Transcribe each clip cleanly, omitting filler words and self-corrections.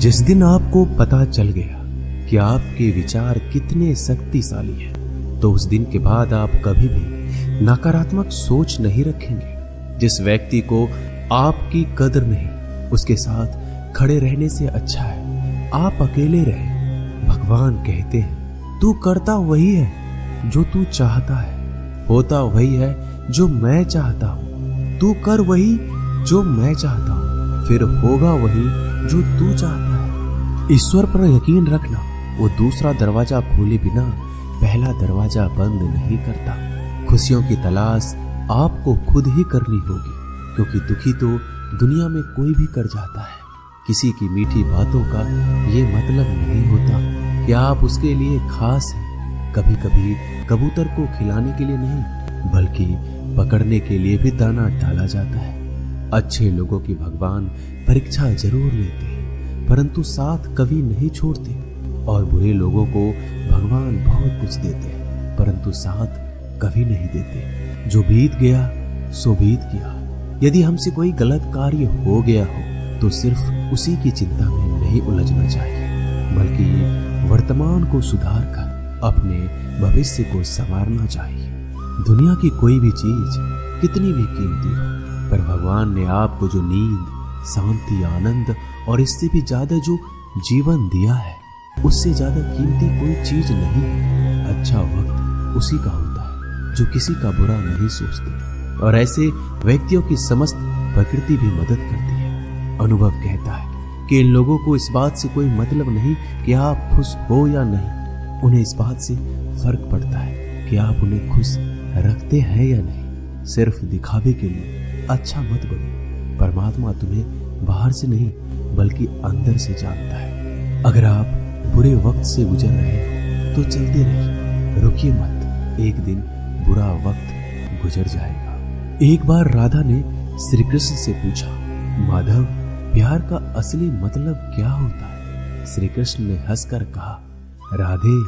जिस दिन आपको पता चल गया कि आपके विचार कितने शक्तिशाली हैं, तो उस दिन के बाद आप कभी भी नकारात्मक सोच नहीं रखेंगे। जिस व्यक्ति को आपकी कदर नहीं, उसके साथ खड़े रहने से अच्छा है आप अकेले रहें। भगवान कहते हैं, तू करता वही है जो तू चाहता है, होता वही है जो मैं चाहता हूँ। तू कर वही जो मैं चाहता हूँ, फिर होगा वही जो तू चाहता है। ईश्वर पर यकीन रखना, वो दूसरा दरवाजा खोले बिना पहला दरवाजा बंद नहीं करता। खुशियों की तलाश आपको खुद ही करनी होगी, क्योंकि दुखी तो दुनिया में कोई भी कर जाता है। किसी की मीठी बातों का ये मतलब नहीं होता कि आप उसके लिए खास हैं। कभी कभी कबूतर को खिलाने के लिए नहीं, बल्कि पकड़ने के लिए भी दाना डाला जाता है। अच्छे लोगों की भगवान परीक्षा जरूर लेते हैं, परंतु साथ कभी नहीं छोड़ते। और बुरे लोगों को भगवान बहुत कुछ देते हैं, परंतु साथ कभी नहीं देते। जो बीत गया सो बीत गया। यदि हमसे कोई गलत कार्य हो गया हो तो सिर्फ उसी की चिंता में नहीं उलझना चाहिए, बल्कि वर्तमान को सुधार कर अपने भविष्य को संवारना चाहिए। दुनिया की कोई भी चीज कितनी भी कीमती हो, पर भगवान ने आपको जो नींद, शांति, आनंद और इससे भी ज्यादा जो जीवन दिया है, उससे ज्यादा कीमती कोई चीज नहीं है। अच्छा वक्त उसी का होता है जो किसी का बुरा नहीं सोचते, और ऐसे व्यक्तियों की समस्त प्रकृति भी मदद करती है। अनुभव कहता है कि इन लोगों को इस बात से कोई मतलब नहीं कि आप खुश हो या नहीं। उन्हें इस बात से फर्क पड़ता है कि आप उन्हें खुश रखते हैं या नहीं। सिर्फ दिखावे के लिए अच्छा मत बनो। परमात्मा तुम्हें बाहर से नहीं बल्कि अंदर से जानता है। अगर आप बुरे वक्त से गुजर रहे हो तो चलते रहिए, रुकिए मत। एक दिन बुरा वक्त गुजर जाएगा। एक बार राधा ने श्री कृष्ण से पूछा, माधव, प्यार का असली मतलब क्या होता है? श्री कृष्ण ने हंसकर कहा, राधे,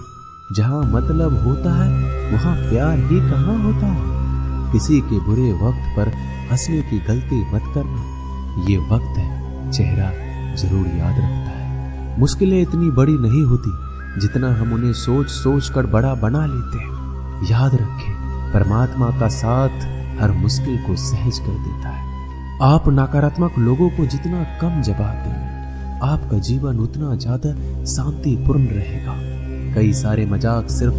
जहाँ मतलब होता है वहाँ प्यार ही कहाँ होता है। किसी के बुरे वक्त पर हंसने की गलती मत करना। ये वक्त है, चेहरा जरूर याद रखता है। मुश्किलें इतनी बड़ी नहीं होती जितना हम उन्हें सोच सोच कर बड़ा बना लेते हैं। याद रखें, परमात्मा का साथ हर मुश्किल को सहज कर देता है। आप नकारात्मक लोगों को जितना कम जवाब देंगे, आपका जीवन उतना ज्यादा शांतिपूर्ण रहेगा। कई सारे मजाक सिर्फ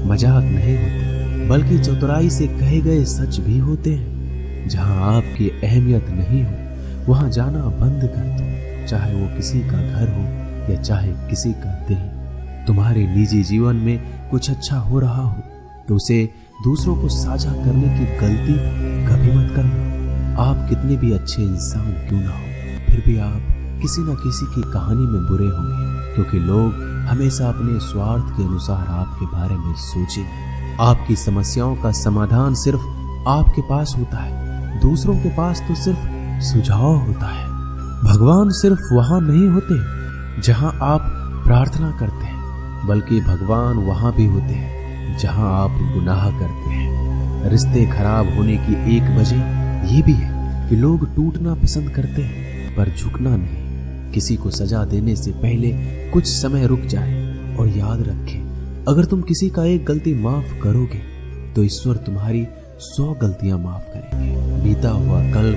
मजाक नहीं होते, बल्कि चतुराई से कहे गए सच भी होते हैं। जहां आपकी अहमियत नहीं हो वहां जाना बंद कर दो, चाहे वो किसी का घर हो या चाहे किसी का दिल। तुम्हारे निजी जीवन में कुछ अच्छा हो रहा हो तो उसे दूसरों को साझा करने की गलती कभी मत करना। आप कितने भी अच्छे इंसान क्यों ना हो, फिर भी आप किसी न किसी की कहानी में बुरे होंगे, क्योंकि लोग हमेशा अपने स्वार्थ के अनुसार आपके बारे में सोचेंगे। आपकी समस्याओं का समाधान सिर्फ आपके पास होता है, दूसरों के पास तो सिर्फ सुझाव होता है। भगवान सिर्फ वहां नहीं होते जहां आप प्रार्थना करते हैं, बल्कि भगवान वहां भी होते हैं जहां आप गुनाह करते हैं। रिश्ते खराब होने की एक वजह ये भी है कि लोग टूटना पसंद करते हैं पर झुकना नहीं। किसी को सजा देने से पहले कुछ समय रुक जाए और याद रखें, अगर तुम किसी का एक गलती माफ करोगे तो ईश्वर तुम्हारी 100 गलतियां माफ करेंगे। बीता हुआ कल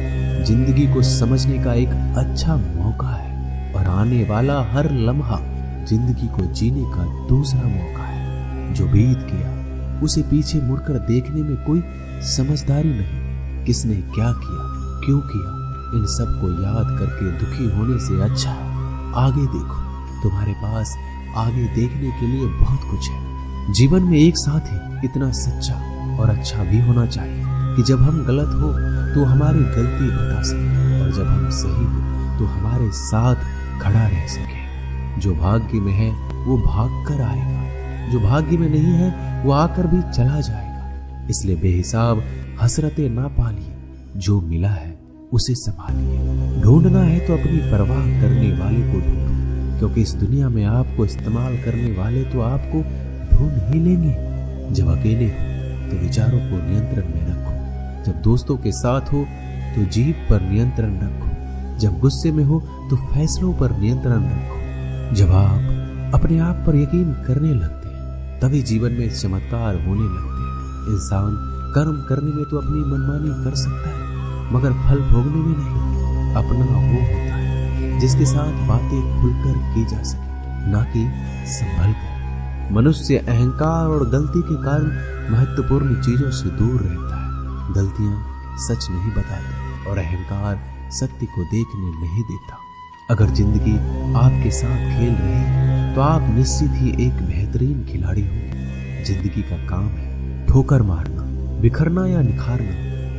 जिंदगी को समझने का एक अच्छा मौका है, और आने वाला हर लम्हा जिंदगी को जीने का दूसरा मौका है। जो बीत गया उसे पीछे मुड़कर देखने में कोई समझदारी नहीं। किसने क्या किया, क्यों किया, इन सब को याद करके दुखी होने से अच्छा आगे देखो। तुम्हारे पास आगे देखने के लिए बहुत कुछ है। जीवन में एक साथी इतना सच्चा और अच्छा भी होना चाहिए कि जब हम गलत हो तो हमारी गलती बता सके, और जब हम सही हो तो हमारे साथ खड़ा रह सके। जो भाग्य में है वो भाग कर आएगा, जो भाग्य में नहीं है वो आकर भी चला जाएगा। इसलिए बेहिसाब हसरतें ना पालिए, जो मिला है उसे संभालिए। ढूंढना है तो अपनी परवाह करने वाले को ढूंढो, क्योंकि इस दुनिया में आपको इस्तेमाल करने वाले तो आपको ढूंढ ही लेंगे। जब अकेले हो तो विचारों को नियंत्रण में रखो, जब दोस्तों के साथ हो तो जीभ पर नियंत्रण रखो, जब गुस्से में हो तो फैसलों पर नियंत्रण रखो, जब आप अपने आप पर यकीन करने लगते हैं तभी जीवन में चमत्कार होने लगते हैं। इंसान कर्म करने में तो अपनी मनमानी कर सकता है मगर फल भोगने में नहीं। अपना वो होता है जिसके साथ बातें खुलकर की जा सके, ना कि संभल कर। मनुष्य अहंकार और गलती के कारण महत्वपूर्ण चीजों से दूर रहता है। गलतियां सच नहीं बताती और अहंकार सत्य को देखने नहीं देता। अगर जिंदगी आपके साथ खेल रही है तो आप निश्चित ही एक बेहतरीन खिलाड़ी होंगे। जिंदगी का काम है ठोकर मारना, बिखरना या निखारना,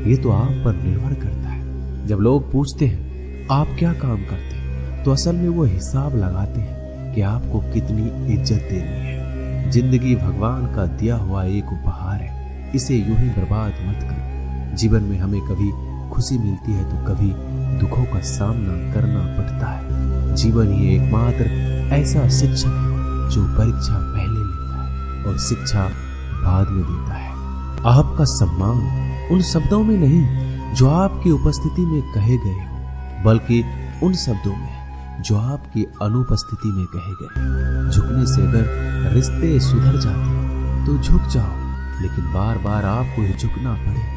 ये तो आप पर निर्भर करता है। जब लोग पूछते हैं आप क्या काम करते हैं तो असल में वो हिसाब लगाते हैं कि आपको कितनी इज्जत देनी है। जिंदगी भगवान का दिया हुआ एक उपहार है, इसे यूं ही बर्बाद मत करो। जीवन में हमें कभी खुशी मिलती है तो कभी दुखों का सामना करना पड़ता है। जीवन ही एकमात्र ऐसा शिक्षक है जो परीक्षा पहले लेता है और शिक्षा बाद में देता है। आपका सम्मान उन शब्दों में नहीं जो आपकी उपस्थिति में कहे गए हो, बल्कि उन शब्दों में जो आपकी अनुपस्थिति में कहे गए। झुकने से अगर रिश्ते सुधर जाते तो झुक जाओ, लेकिन बार बार आपको ही झुकना पड़े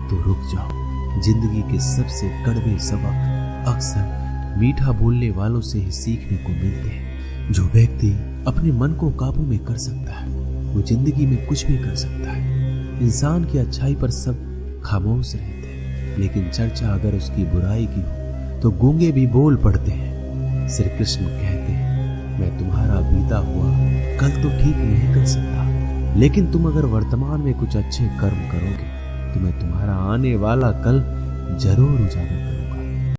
तो रुक जाओ। जिंदगी के सबसे कड़वे सबक अक्सर मीठा बोलने वालों से ही सीखने को मिलते हैं। जो व्यक्ति अपने मन को काबू में कर सकता है वो जिंदगी में कुछ भी कर सकता है। इंसान की अच्छाई पर सब खामोश रहते हैं, लेकिन चर्चा अगर उसकी बुराई की हो तो गूंगे भी बोल पड़ते हैं। श्री कृष्ण कहते हैं मैं तुम्हारा बीता हुआ कल तो ठीक नहीं कर सकता, लेकिन तुम अगर वर्तमान में कुछ अच्छे कर्म करोगे तो मैं तुम्हारा आने वाला कल जरूर उजागर करूंगा।